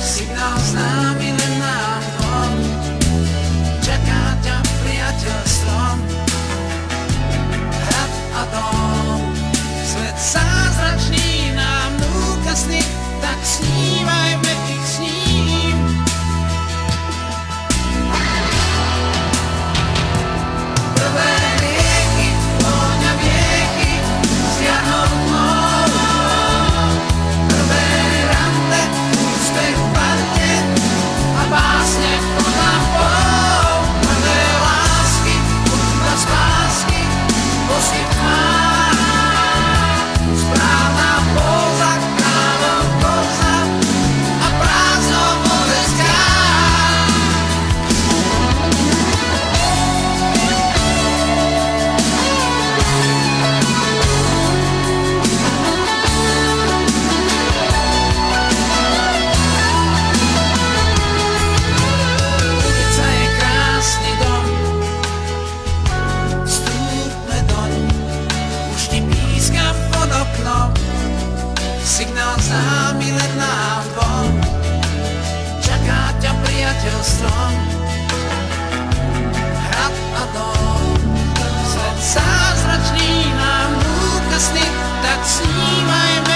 Signál známy len nám von, čaká ťa priateľ strom, hrad a dom. Svet zázračný nám núka sny, tak snívajme ich s ním. Prvé rieky, vôňa vieky, s jarnou tmou. Prvé rande, úspech v parte a básne pod lampou. Prvé lásky, hudba z pásky, posyp má. Správna póza, kráľov koza a prázdno boleská. Ulica je krásny dom, vstúpme doň, už ti pískam pod oknom, signál známy len nám von, čaká ťa priateľ strom, hrad a dom. Svet zázračný nám núka sny, tak snívajme